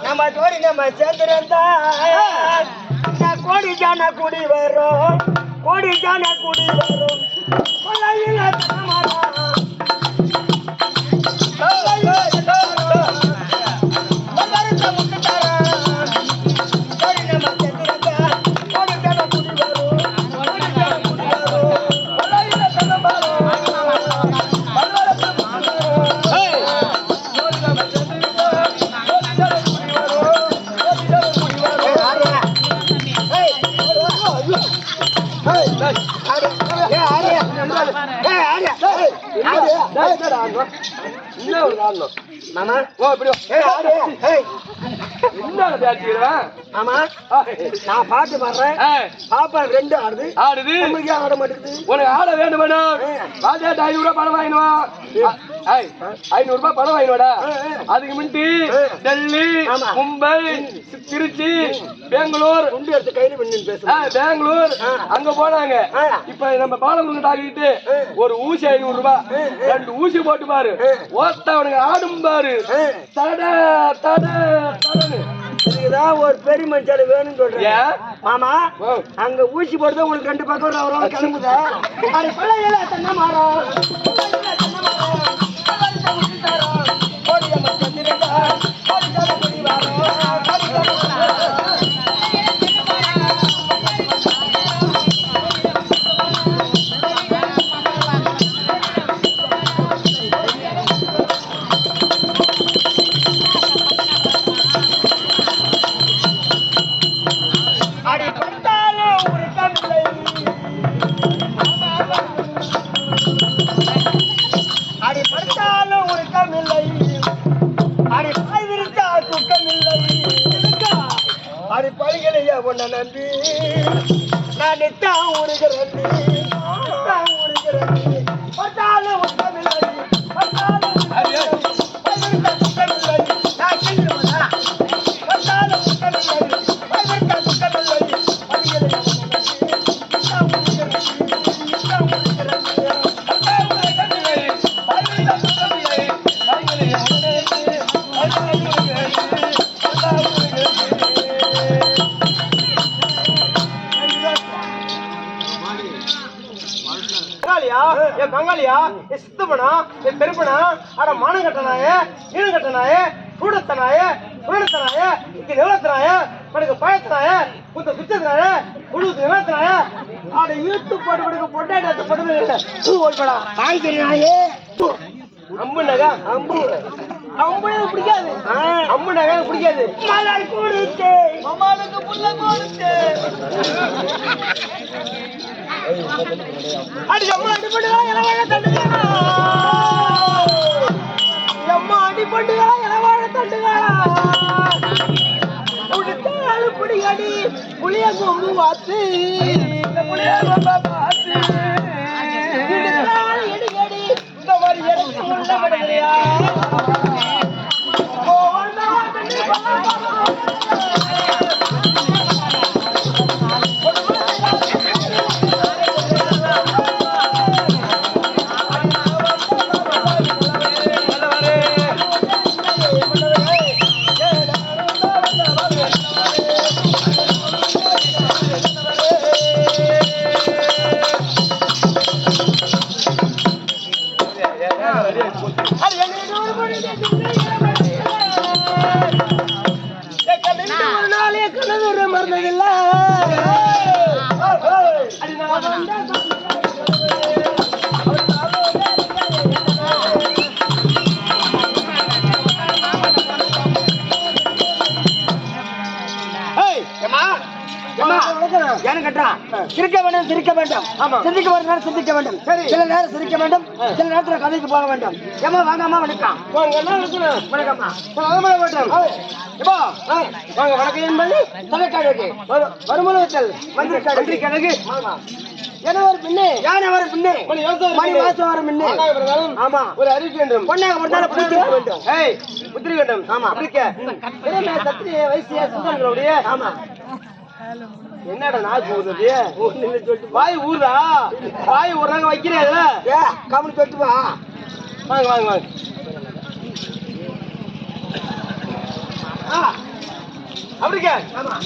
நம்ம தோடி நம்ம சேர்ந்திருந்தா கோடி ஜான குடி வரும் கோடி ஜான குடி வரும் மாமா ஓ இப்படி ஆமா நான் பாட்டு பாடுறேன் பாப்பா ரெண்டு ஆடுது உங்களுக்கு ஆட மாட்டேங்குது உனக்கு ஆட வேண்டும் வேணும் பாஜாட்டு 500 ரூபாய் பணம் வாங்கினுவா 500 ரூபாய் பணம் வாங்கினோடா அதுக்கு முன்னாடி டெல்லி மும்பை திருச்சி பெங்களூர் குண்டு எடுத்து கையில பண்ணி பேசுறேன் பெங்களூர் அங்க போனாங்க இப்ப நம்ம பாலமுருகன் தாக்கிட்டு ஒரு ஊசி 500 ரூபாய் 2 ஊசி போட்டு பாரு ஓத்த அவனுக்கு ஆடும் பாரு தட தட தடன்னு இதுதான் ஒரு பெரிய மனுஷால வேணும்னு சொல்றேன் மாமா அங்க ஊசி போடுறது உங்களுக்கு 2 பக்கம் ஒரு கிளம்புதா அது பிள்ளைகள தன்ன மாறோம் நம்பி நான் நித்தான் உருகிறேன் பங்காளியா சித்தப்பனா பெருப்பனா அட மானம் கட்டனாய நீளம் கட்டனாய சூடத்தனாய சுடத்தனாய இங்க நிலத்தனாய படுக்க பயத்தனாய குத்த சுத்தனாய குழுத்து நிலத்தனாய அட இழுத்து போட்டு படுக்க பொட்டாட்ட படுக்க ஓடிப்படா காய்கறி நாயே அம்பு நகா அம்பு அம்பு பிடிக்காது அம்பு நகை பிடிக்காது மலர் கொடுத்து மமாளுக்கு புள்ள கொடுத்து அம்மா அடிபட்டுதா இளவாழ தண்டுகளா அம்மா அடிபட்டுதா இளவாழ தண்டுகளா உடுத்தாளு புடியடி புளிய கொம்பு வாத்து புளிய கொம்ப பார்த்து எடிகடி இந்த மாதிரி எனக்கு உள்ள படுகளையா சிரிக்க வேண்டும் சிரிக்க வேண்டும் சிந்திக்க ஒரு நேரம் சிந்திக்க வேண்டும் சில நேரம் சிரிக்க வேண்டும் சில நேரத்தில் கதைக்கு போக வேண்டும் ஏமா வாங்கம்மா வணக்கம் வணக்கம்மா வேண்டும் வாங்க வணக்கம் என்பது தலைக்காடுக்கு வருமானத்தில் மந்திரி கணக்கு ஜனவரி பின்னே யானவரி பின்னே மணி மாசம் வர பின்னே ஆமா ஒரு அறிவிக்க வேண்டும் பொண்ணாக மட்டும் புத்திரிக்க வேண்டும் புத்திரிக்க வேண்டும் ஆமா அப்படிக்க சத்திரி வயசியா சுந்தரங்களுடைய ஆமா என்னடா நாக்கு ஊதுது சொல்லிட்டு வாய் ஊர்றா வாய் ஊர்றாங்க வைக்கிறேன் கவனி சொல்லிட்டு வா வாங்க வாங்க வாங்க. அப்படிங்க. ஆமா.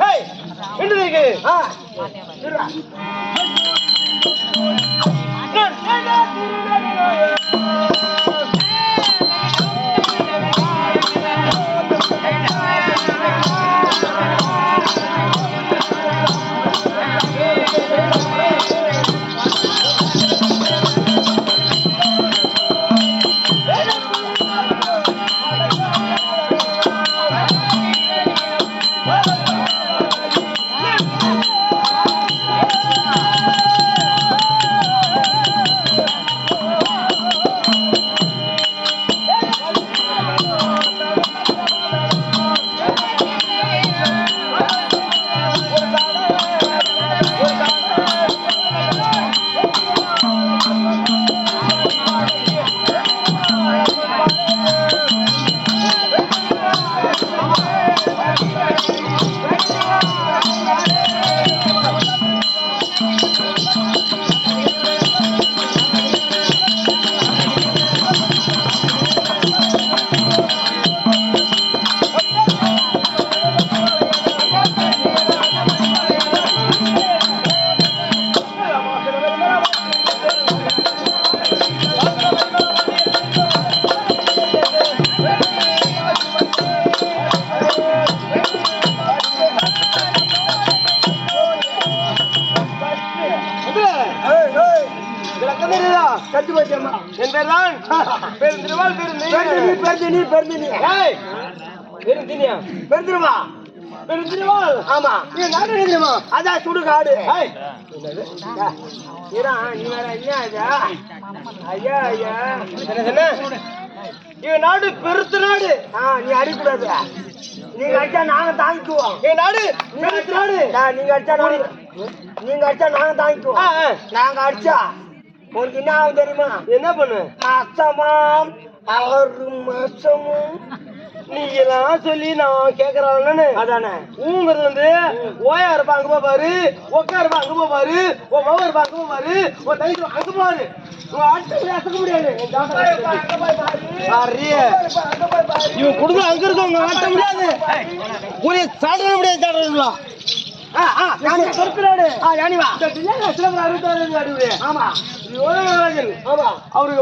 ஏய் என்ன இருக்கு? இருடா. என் பேர் தான் பெருந்திருவாள். பெருந்திருவாள். ஆமா. நீ நாடு தெரியுமா? அதான் சுடுகாடு. நீ வேற ஐயா ஐயா ஐயா என்ன என் நாடு பெருத்து நாடு. நீ அடிக்கூடாது. நீங்க அடிச்சா நாங்க தாங்கிக்குவோம். என் நாடு பெருத்து நாடு. நீங்க அடிச்சா நாங்க தாங்கிக்குவோம். நாங்க அடிச்சா உனக்கு என்ன ஆகும் தெரியுமா? என்ன பண்ணு? அசமாம் அவரு மாசமும் நீ எல்லாம் சொல்லி நான் கேக்குறான்னு அதானே. ஊங்கிறது வந்து ஓயா இருப்பா அங்க பாரு, ஒக்கா இருப்பா அங்க பாரு, உன் மவ இருப்பா அங்க பாரு, உன் தங்கச்சி அங்க பாரு. அசக்க முடியாது. இவன் குடும்பம் அங்க இருக்கவங்க ஆட்ட முடியாது. ஒரு சாப்பிட முடியாது. சாப்பிடுங்களா? அவருக்கு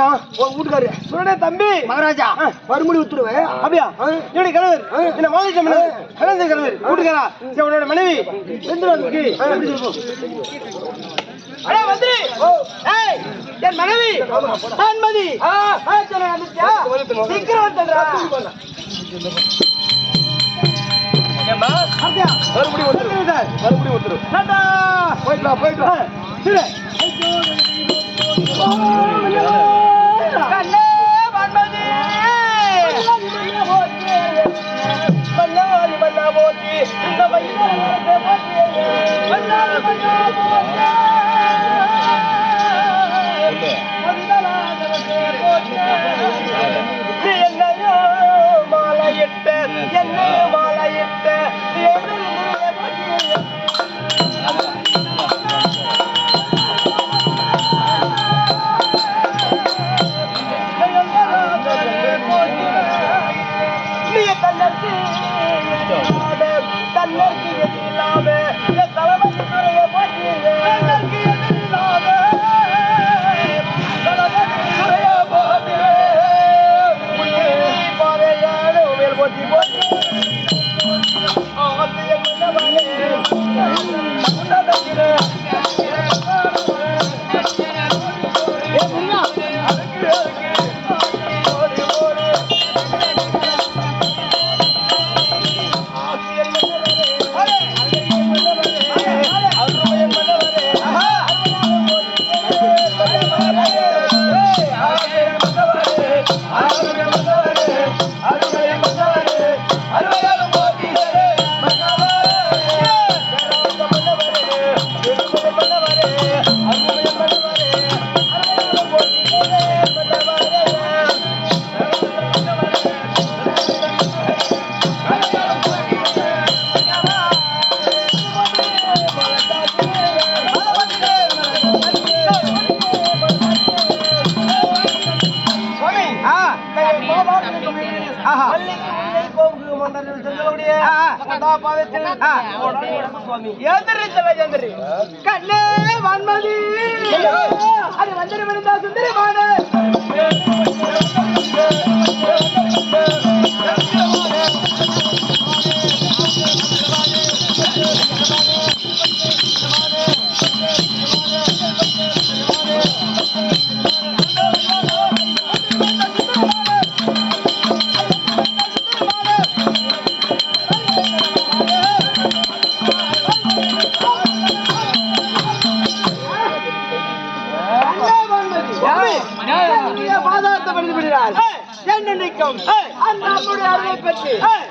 அவருடைய தம்பி மகாராஜா மறுமொழி விட்டுருவேன். அப்படியா? என்னுடைய கணவர் என்ன மாநில கணவர் வீட்டுக்காரா உன்னோட மனைவி என் மனைவி அன்மதி மறுபடியும் ஒருத்தர் போயிட்டு மாலையிட்ட என்ன மாலையிட்ட தன்னர்க்கு எதிரில்லாம தலைவலி துறைய போட்டு தன்னர்க்கு எதிரில்லாம தலைவலி துறைய போட்டு பாறையான மேல் போட்டி போட்டு கண்ணே வன்மதி அது வந்திருந்தா சுந்தரமான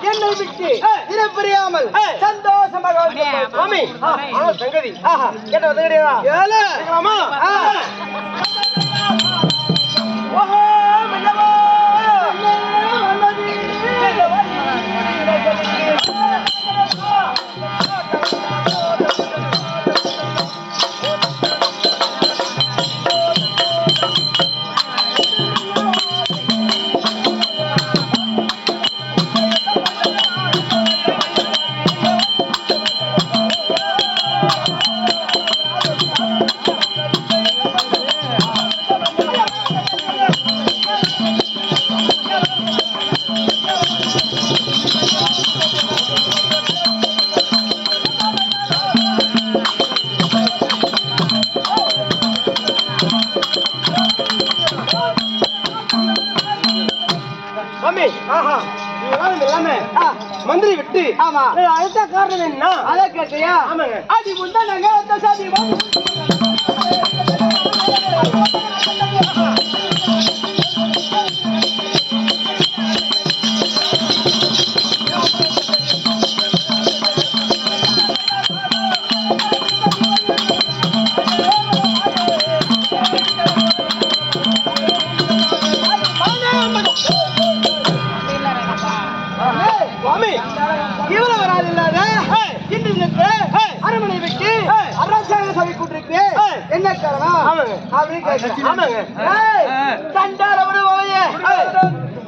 என்னை விட்டு இறப்பறியாமல் சந்தோஷமாக சங்கதி என்ன மந்திரி விட்டு ஆமா அடுத்த காரணம் என்ன அதை கேட்டியா ஆமாங்க அடி முந்தாங்க சாதி அரண்மனை விட்டு அரசாங்க சபை கூட்டிருக்கு என்ன காரணம்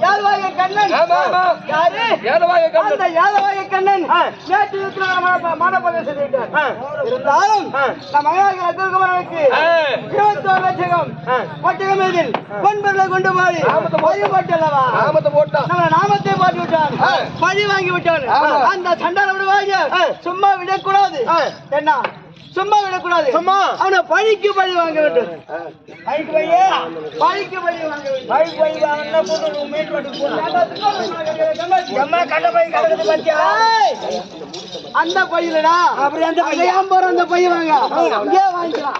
யாதவாய கண்ணன் யாரு யாதவாய கண்ணன் நேற்று மானப்பிரதேசம் இருந்தாலும் நம் மகனுக்கு 21 லட்சம் ஒட்டகம் இதில் பொன்பொருளை கொண்டு போய் வழிபட்டல்லவா நம்ம நாமத்தை பாட்டு விட்டான் பழி வாங்கி விட்டான் அந்த சண்டால விடுவாங்க சும்மா விடக்கூடாது என்ன சும்மா விடக்கூடாது சும்மா அவனை பழிக்கு பழி வாங்க வேண்டும் பழிக்கு பழி வாங்க வேண்டும் அந்த பையிலடா அப்படி அந்த அந்த பைய வாங்க இங்கே வாங்கிக்கலாம்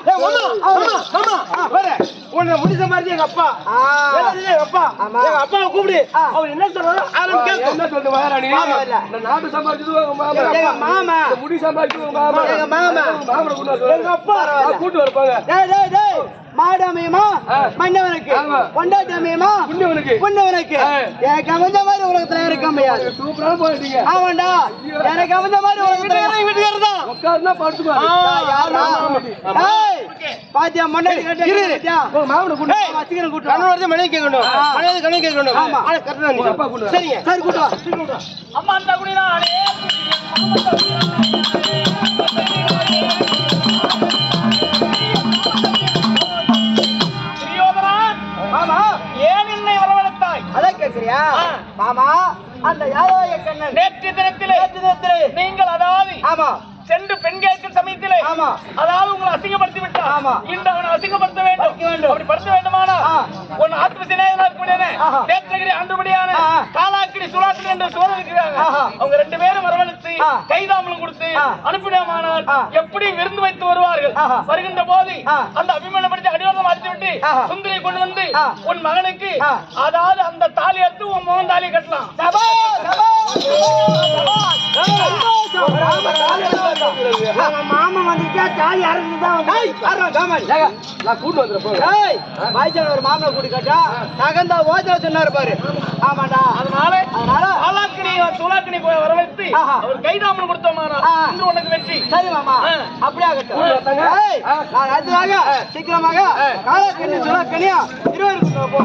உன்னை முடிச்ச மாதிரி எங்க அப்பா அப்பா எங்க அப்பாவை கூப்பிடு அவர் என்ன சொல்றாரு என்ன சொல்றது மகாராணி நாம சம்பாதிச்சது எங்க மாமா முடி சம்பாதிச்சது எங்க மாமா எங்க அப்பா கூட்டு வரப்பாங்க மாடாமையுமா மன்னவனுக்கு கொண்டாட்டமையுமா புண்ணவனுக்கு எனக்கு அமைந்த மாதிரி உலகத்துல இருக்க முடியாது சூப்பரா போயிட்டீங்க ஆமாண்டா எனக்கு அமைந்த மாதிரி உலகத்துல தான் உட்கார்ந்தா பாத்துக்கோ பாத்தியா மண்ணை கேட்டா மாமனை கூட்டு சீக்கிரம் கூட்டு கண்ணோட மணி கேட்கணும் மணி கண்ணி கேட்கணும் ஆமா கரெக்டா நீ அப்பா கூட்டு சரிங்க சரி கூட்டு வா கூட்டு வா அம்மா அந்த குடினா ஏன் என்னை வரவழைத்தாய் அதை கேட்கிறியா மாமா அந்த யாதவாய கண்ணன் நேற்று தினத்திலே நீங்கள் அதாவது ஆமா சென்று பெண் கேட்கும் சமயத்திலே ஆமா அதாவது உங்களை அசிங்கப்படுத்தி விட்டார் ஆமா இன்று அவனை அசிங்கப்படுத்த வேண்டும் அப்படி படுத்த வேண்டுமானா உன் ஆத்ம சிநேகிதனாக கூடியனே நேத்திரகிரி ஆண்டுபடியான காலாக்கிடி சுலாக்கிடி என்று சோதனைக்கிறாங்க அவங்க 2 பேரும் வரவழைத்து கைதாமலும் கொடுத்து அனுப்பிடமானால் எப்படி விருந்து வைத்து வருவார்கள் வருகின்ற போது அந்த அபிமானப்படுத்தி அடிவாதம் அடித்து விட்டு சுந்தரியை கொண்டு வந்து உன் மகனுக்கு அதாவது அந்த தாலி எடுத்து உன் மகன் தாலியை கட்டலாம் மாமா வந்துட்டா தாலி ஒரு மாமா கூட்டி கட்டா தகந்தா ஓஜா சொன்னாரு பாரு ஆமாண்டா அதனால துலாக்கினி வர வைத்து அவர் கைதாமன் கொடுத்தோம்னா உனக்கு வெற்றி சரி மாமா அப்படியே ஆகட்டும் நான் அதுக்காக சீக்கிரமாக காலாக்கண்ணி துலாக்கண்ணியா 20 போ